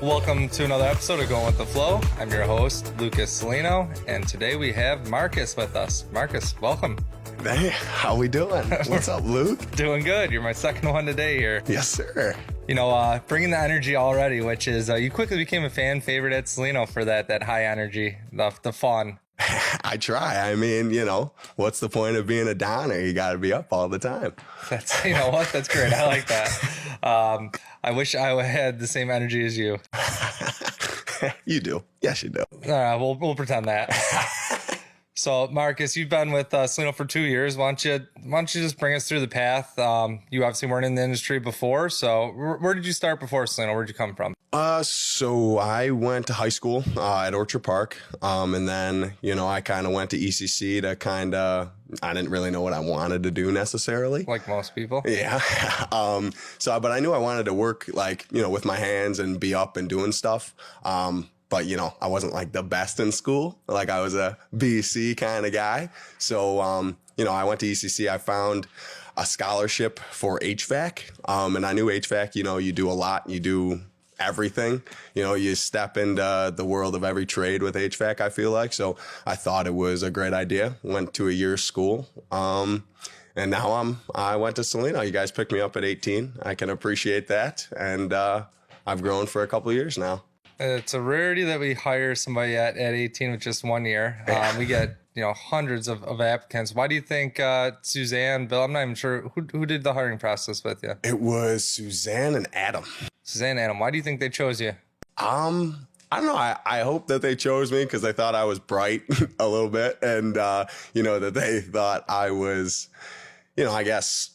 Welcome to another episode of Going with the Flow. I'm your host, Lucas Cellino, and today we have Marcus with us. Marcus, welcome. Hey, how we doing? What's up, Luke? Doing good. You're my second one today here. Yes, sir. You know, bringing the energy already, which is you quickly became a fan favorite at Cellino for that high energy, the fun. I try. I mean, you know, what's the point of being a downer? You got to be up all the time. That's, you know what? That's great. I like that. I wish I had the same energy as you. You do. Yes, you do. All right, we'll pretend that. So, Marcus, you've been with Cellino for 2 years. Why don't you just bring us through the path? You obviously weren't in the industry before. So, where did you start before Cellino? Where did you come from? So I went to high school at Orchard Park, and then, you know, I kind of went to ECC to I didn't really know what I wanted to do necessarily. Like most people. Yeah. But I knew I wanted to work, like, you know, with my hands and be up and doing stuff. But, you know, I wasn't like the best in school. Like, I was a BC kind of guy. So, you know, I went to ECC. I found a scholarship for HVAC. And I knew HVAC, you know, you do a lot. You do everything. You know, you step into the world of every trade with HVAC, I feel like. So I thought it was a great idea. Went to a year's school. And now I went to Cellino. You guys picked me up at 18. I can appreciate that. And I've grown for a couple of years now. It's a rarity that we hire somebody at 18 with just 1 year. We get, you know, hundreds of applicants. Why do you think Suzanne, Bill, I'm not even sure, who did the hiring process with you? It was Suzanne and Adam. Suzanne and Adam. Why do you think they chose you? I don't know. I hope that they chose me because they thought I was bright a little bit. And, you know, that they thought I was, you know, I guess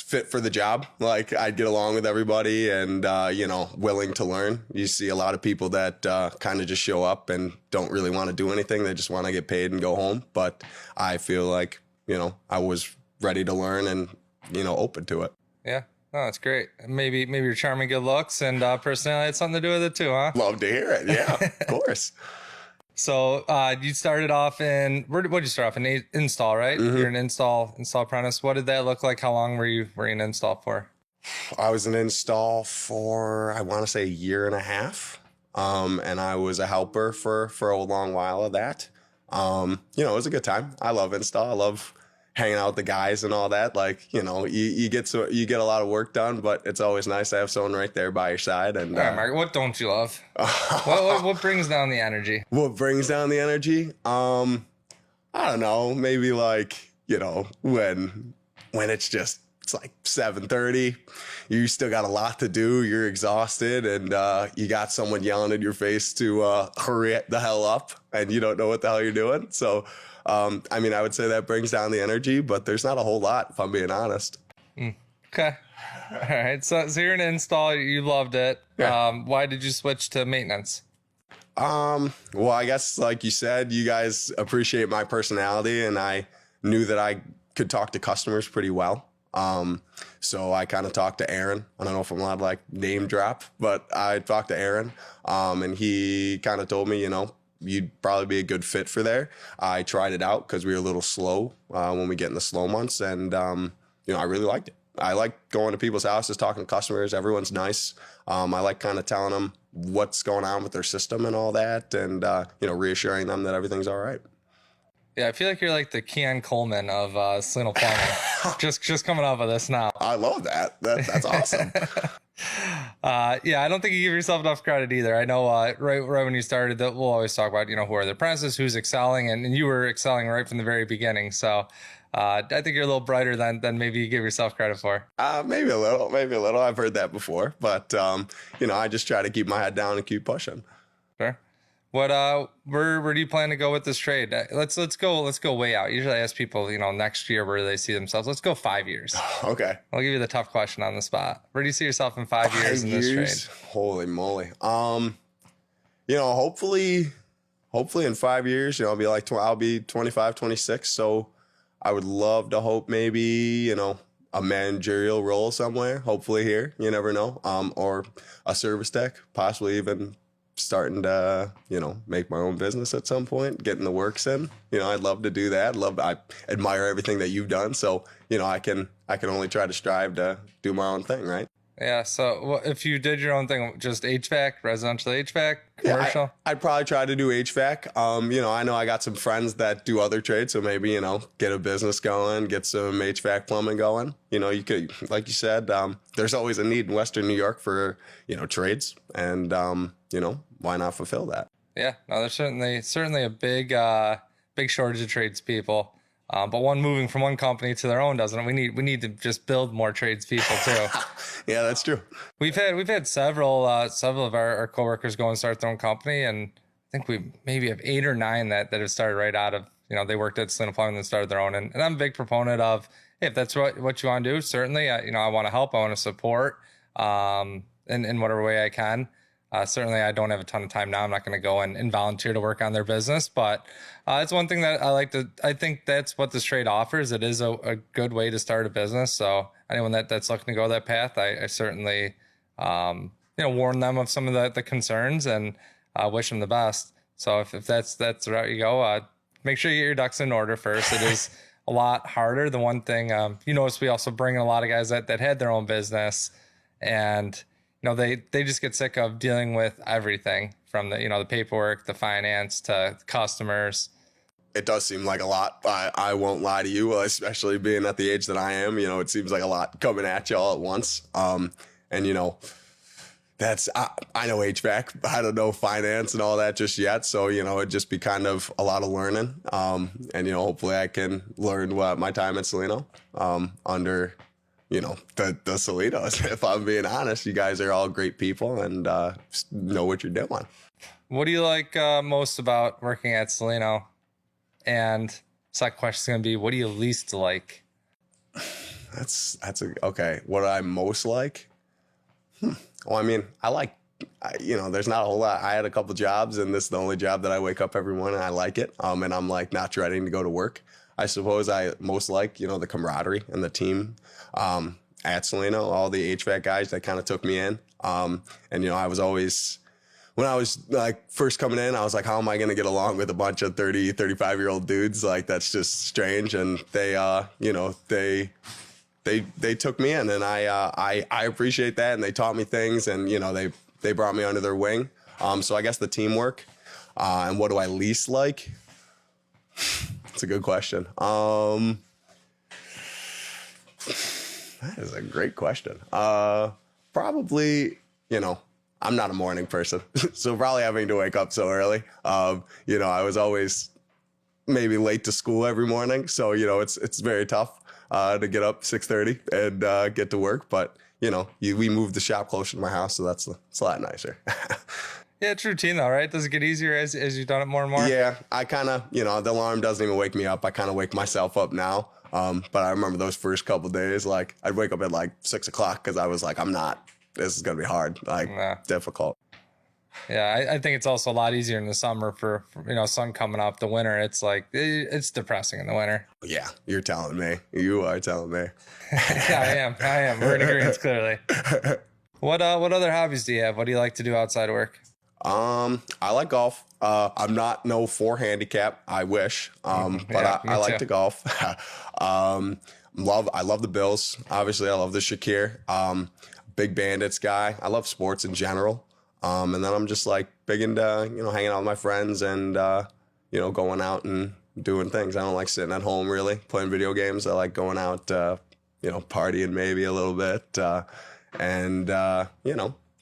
fit for the job. Like, I'd get along with everybody and, you know, willing to learn. You see a lot of people that kind of just show up and don't really want to do anything. They just want to get paid and go home. But I feel like, you know, I was ready to learn and, you know, open to it. Yeah. Oh, that's great. Maybe your charming good looks and personality had something to do with it too, huh? Love to hear it. Yeah, of course. So you started off in, what did you start off in? Install, right? Mm-hmm. You're an install apprentice. What did that look like? How long were you in install for? I was in install for, I want to say, a year and a half. And I was a helper for a long while of that. You know, it was a good time. I love install. I love hanging out with the guys and all that. Like, you know, you get a lot of work done, but it's always nice to have someone right there by your side. And all right, Mark, what don't you love? what brings down the energy? What brings down the energy? I don't know. Maybe like, you know, when it's like 7:30, you still got a lot to do. You're exhausted, and you got someone yelling in your face to hurry the hell up, and you don't know what the hell you're doing. So, I mean, I would say that brings down the energy, but there's not a whole lot, if I'm being honest. Okay. All right. So you're an install. You loved it. Yeah. Why did you switch to maintenance? Well, I guess, like you said, you guys appreciate my personality, and I knew that I could talk to customers pretty well. So I kind of talked to Aaron. I don't know if I'm allowed to like name drop, but I talked to Aaron, and he kind of told me, you know, you'd probably be a good fit for there. I tried it out because we were a little slow when we get in the slow months, and you know, I really liked it. I like going to people's houses, talking to customers. Everyone's nice. I like kind of telling them what's going on with their system and all that, and you know, reassuring them that everything's all right. Yeah, I feel like you're like the Keon Coleman of Cellino Plumbing. just coming off of this now. I love that. That's awesome. Yeah, I don't think you give yourself enough credit either. I know right when you started, that we'll always talk about, you know, who are the apprentices, who's excelling, and you were excelling right from the very beginning. So I think you're a little brighter than maybe you give yourself credit for. Maybe a little. I've heard that before, but you know, I just try to keep my head down and keep pushing. Sure. What where do you plan to go with this trade? Let's go way out. Usually I ask people, you know, next year where do they see themselves. Let's go 5 years. Okay. I'll give you the tough question on the spot. Where do you see yourself in 5 years in this trade? Holy moly. You know, hopefully in 5 years, you know, I'll be 25, 26. So I would love to hope maybe, you know, a managerial role somewhere, hopefully here, you never know. Or a service tech, possibly even starting to, you know, make my own business at some point, getting the works in. You know, I'd love to do that. I admire everything that you've done. So, you know, I can only try to strive to do my own thing, right? Yeah. So if you did your own thing, just HVAC, residential HVAC, Yeah, commercial? I'd probably try to do HVAC. I know I got some friends that do other trades, so maybe, get a business going, get some HVAC plumbing going. You could, like you said, there's always a need in Western New York for, trades, and why not fulfill that? Yeah. No, there's certainly a big shortage of tradespeople. But one moving from one company to their own doesn't. We need to just build more tradespeople too. Yeah, that's true. We've had several of our coworkers go and start their own company, and I think we maybe have 8 or 9 that have started right out of, they worked at Cellino Plumbing and started their own. And I'm a big proponent of, hey, if that's what you want to do, certainly I want to help, I want to support in whatever way I can. Certainly, I don't have a ton of time now. I'm not going to go and volunteer to work on their business, but it's one thing that I think that's what this trade offers. It is a good way to start a business. So anyone that's looking to go that path, I certainly, warn them of some of the concerns and wish them the best. So if that's the route you go, make sure you get your ducks in order first. It is a lot harder. The one thing, you notice we also bring in a lot of guys that had their own business, and they just get sick of dealing with everything from the paperwork, the finance, to customers. It does seem like a lot. I won't lie to you, especially being at the age that I am. It seems like a lot coming at you all at once. That's I know HVAC, I don't know finance and all that just yet. So it'd just be kind of a lot of learning. Hopefully I can learn what my time at Cellino under the Cellinos. If I'm being honest, you guys are all great people and know what you're doing. What do you like most about working at Cellino? And second question is going to be, what do you least like? Okay. What I most like? Well, I mean, there's not a whole lot. I had a couple jobs, and this is the only job that I wake up every morning and I like it. And I'm like not dreading to go to work. I suppose I most like, the camaraderie and the team at Cellino, all the HVAC guys that kind of took me in. I was always, when I was like first coming in, I was like, how am I going to get along with a bunch of 30, 35-year-old dudes? Like, that's just strange. And they took me in, and I appreciate that. And they taught me things, and, they brought me under their wing. So I guess the teamwork, and what do I least like? That's a good question. That is a great question. Probably, I'm not a morning person, so probably having to wake up so early. I was always maybe late to school every morning, so it's very tough to get up 6:30 and get to work. But we moved the shop closer to my house, so it's a lot nicer. Yeah, it's routine though, right? Does it get easier as you've done it more and more? Yeah, I kind of, the alarm doesn't even wake me up. I kind of wake myself up now. But I remember those first couple of days, like I'd wake up at like 6 o'clock because I was like, this is going to be hard, difficult. Yeah, I think it's also a lot easier in the summer for sun coming up. The winter, it's like, it's depressing in the winter. Yeah, you're telling me. You are telling me. Yeah, I am. We're in agreement, clearly. What other hobbies do you have? What do you like to do outside of work? I like golf. I'm not no 4 handicap. I wish. But I like to golf. I love the Bills. Obviously I love the Shakir. Big Bandits guy. I love sports in general. And then I'm just like big into, hanging out with my friends and, going out and doing things. I don't like sitting at home really playing video games. I like going out, partying maybe a little bit, and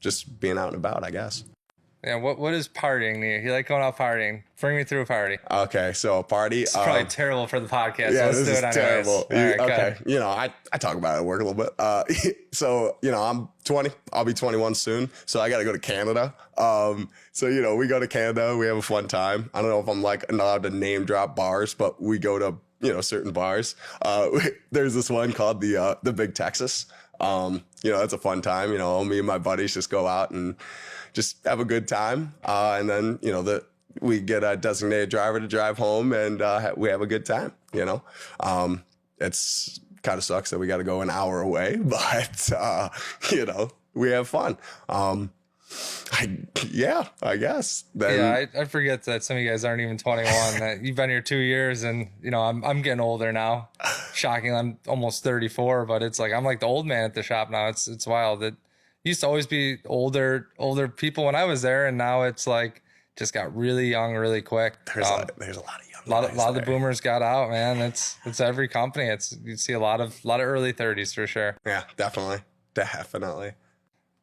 just being out and about, I guess. Yeah, what is partying to you? You like going out partying? Bring me through a party. Okay, so a party. It's probably terrible for the podcast. Yeah, Let's this do is it anyways. terrible. Right, okay, I talk about it at work a little bit. So I'm 20. I'll be 21 soon. So I got to go to Canada. So we go to Canada. We have a fun time. I don't know if I'm like allowed to name drop bars, but we go to certain bars. There's this one called the Big Texas. It's a fun time. Me and my buddies just go out and just have a good time. And then, we get a designated driver to drive home, and we have a good time, It's kind of sucks that we got to go an hour away, but, we have fun. I guess. Then, I forget that some of you guys aren't even 21. That you've been here 2 years, and I'm getting older now. Shocking, I'm almost 34, but it's like I'm like the old man at the shop now. It's wild that used to always be older people when I was there, and now it's like just got really young really quick. There's a lot of young a lot guys of the there. boomers got out, man. It's every company. You see a lot of early 30s for sure. Yeah, definitely.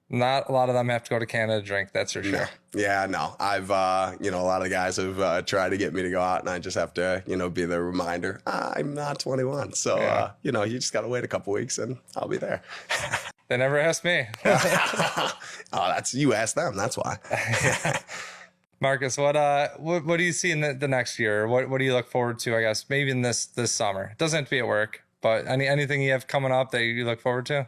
Not a lot of them have to go to Canada to drink, that's for sure. No. Yeah, no. I've, a lot of the guys have tried to get me to go out, and I just have to, be the reminder, I'm not 21. So, Yeah. you just got to wait a couple weeks and I'll be there. They never asked me. Oh, you asked them. That's why. Marcus, what do you see in the next year? What do you look forward to, I guess, maybe in this summer? It doesn't have to be at work, but anything you have coming up that you look forward to?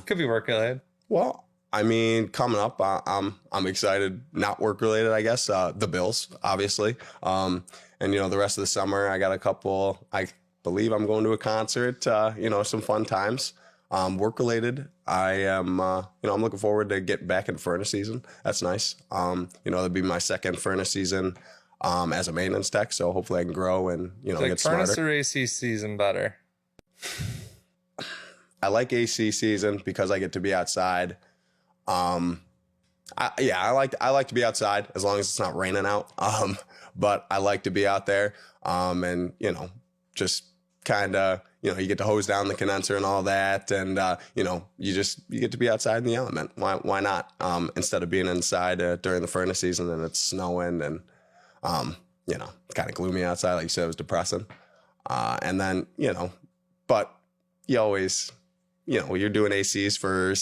Could be work related. Well, I mean, coming up, I'm excited. Not work related, I guess. The Bills, obviously, and the rest of the summer, I got a couple. I believe I'm going to a concert. Some fun times. Work related, I am. I'm looking forward to getting back in furnace season. That's nice. That'll be my second furnace season as a maintenance tech. So hopefully I can grow and get smarter. Furnace or AC season better? I like AC season because I get to be outside. I like to be outside as long as it's not raining out. But I like to be out there. And just kind of, you get to hose down the condenser and all that. And, you get to be outside in the element. Why not? Instead of being inside during the furnace season and it's snowing and, kind of gloomy outside. Like you said, it was depressing. And then, but you always, when you're doing ACs for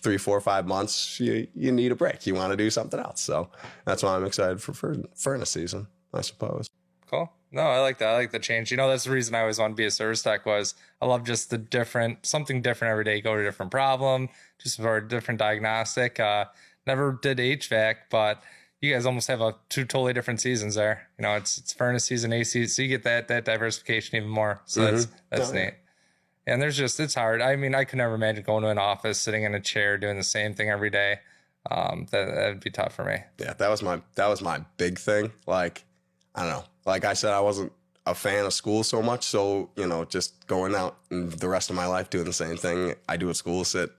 3, 4, 5 months, you need a break. You want to do something else. So that's why I'm excited for furnace season, I suppose. Cool. No, I like that. I like the change. That's the reason I always wanted to be a service tech was I love just something different every day. Go to a different problem, just for a different diagnostic. Never did HVAC, but you guys almost have two totally different seasons there. It's furnace season, AC, so you get that diversification even more. So that's neat. And it's hard. I mean, I could never imagine going to an office, sitting in a chair, doing the same thing every day. That'd be tough for me. Yeah, that was my big thing. Like, I don't know. Like I said, I wasn't a fan of school so much. So, just going out and the rest of my life doing the same thing I do at school, sit,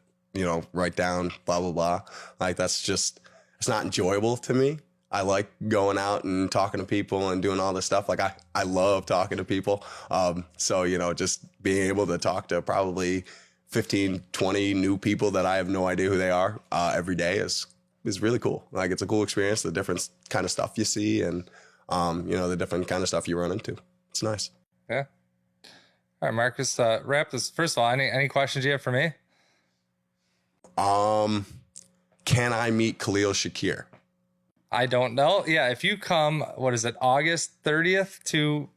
write down, blah, blah, blah. Like it's not enjoyable to me. I like going out and talking to people and doing all this stuff. Like I love talking to people. So, just being able to talk to probably 15, 20 new people that I have no idea who they are every day is really cool. Like it's a cool experience, the different kind of stuff you see and, the different kind of stuff you run into. It's nice. Yeah. All right, Marcus, wrap this. First of all, any questions you have for me? Can I meet Khalil Shakir? I don't know. Yeah, if you come, what is it, August 30th to,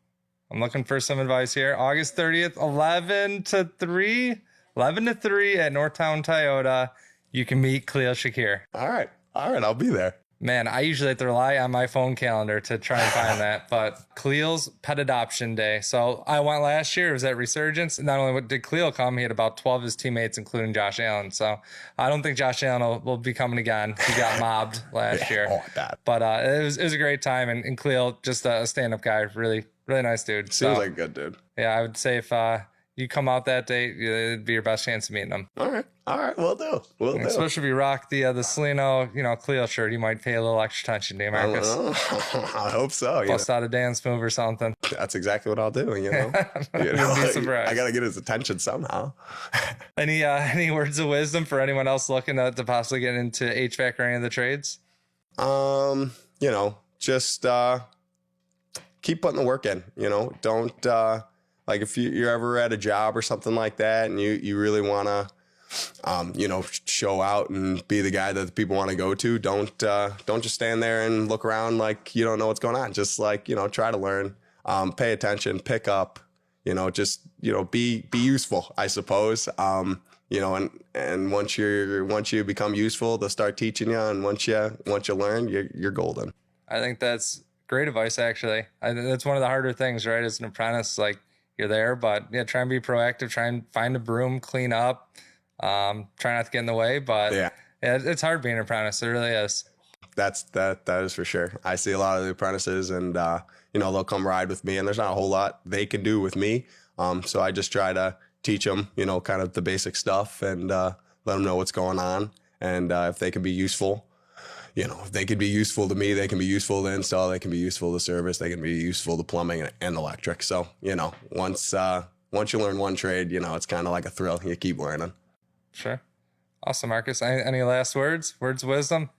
I'm looking for some advice here, August 30th, 11 to 3 at Northtown Toyota, you can meet Khalil Shakir. All right, I'll be there. Man, I usually have to rely on my phone calendar to try and find that, but Khalil's Pet Adoption Day. So I went last year, it was at Resurgence. Not only did Khalil come, he had about 12 of his teammates, including Josh Allen. So I don't think Josh Allen will be coming again. He got mobbed last year. Oh, bad. But it was a great time. And Khalil, just a stand-up guy, really, really nice dude. Seems like a good dude. Yeah, I would say if you come out that day, it'd be your best chance of meeting him. All right, we'll do. Especially if you rock the Cellino, Cleo shirt, you might pay a little extra attention to you, Marcus. I hope so. Bust out a dance move or something. That's exactly what I'll do. You'd be surprised. I gotta get his attention somehow. Any words of wisdom for anyone else looking to possibly get into HVAC or any of the trades? Just keep putting the work in. Don't. Like if you're ever at a job or something like that and you really want to, show out and be the guy that the people want to go to, don't just stand there and look around like you don't know what's going on. Just try to learn, pay attention, pick up, be useful, I suppose. And once you become useful, they'll start teaching you. And once you learn, you're golden. I think that's great advice, actually. I think that's one of the harder things, right? As an apprentice, like, you're there, but yeah, try and be proactive, try and find a broom, clean up, try not to get in the way, but yeah, it's hard being an apprentice. It really is. That is for sure. I see a lot of the apprentices and, they'll come ride with me and there's not a whole lot they can do with me. So I just try to teach them, kind of the basic stuff and, let them know what's going on. And if they can be useful, if they could be useful to me, they can be useful to install, they can be useful to service, they can be useful to plumbing and electric. So, once you learn one trade, it's kind of like a thrill. You keep learning. Sure. Awesome, Marcus. Any last words of wisdom?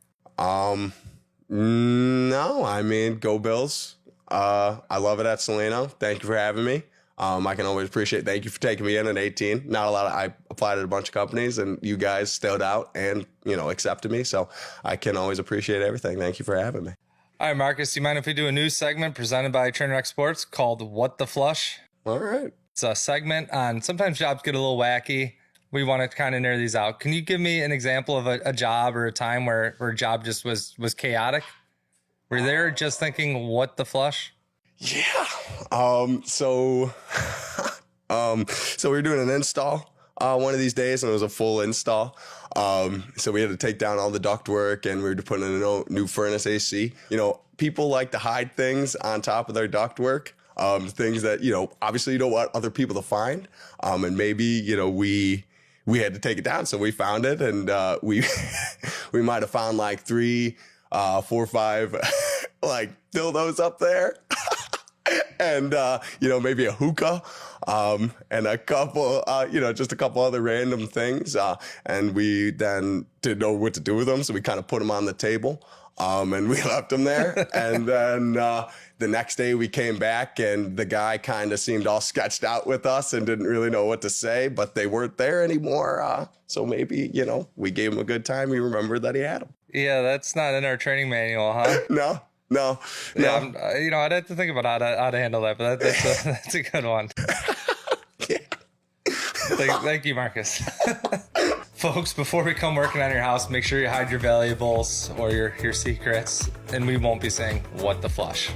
No, I mean, go Bills. I love it at Cellino. Thank you for having me. I can always appreciate. Thank you for taking me in at 18. I applied at a bunch of companies, and you guys stood out and accepted me. So I can always appreciate everything. Thank you for having me. All right, Marcus. Do you mind if we do a new segment presented by Trainer X Sports called "What the Flush"? All right. It's a segment on sometimes jobs get a little wacky. We want to kind of narrow these out. Can you give me an example of a job or a time where a job just was chaotic? Were you there just thinking, what the flush? Yeah. So we were doing an install one of these days, and it was a full install. So we had to take down all the ductwork, and we were putting in a new furnace AC. People like to hide things on top of their ductwork. Things that, obviously you don't want other people to find. And maybe, we had to take it down. So we found it, and we might have found like 3, 4, 5 like dildos up there. And, maybe a hookah, and a couple, just a couple other random things. And we then didn't know what to do with them. So we kind of put them on the table, and we left them there. And then, the next day we came back, and the guy kind of seemed all sketched out with us and didn't really know what to say, but they weren't there anymore. So maybe, we gave him a good time. We remembered that he had them. Yeah, that's not in our training manual, huh? No. Yeah, I'd have to think about how to handle that, but that's a good one. Yeah. Thank you, Marcus. Folks, before we come working on your house, make sure you hide your valuables or your secrets, and we won't be saying, what the flush.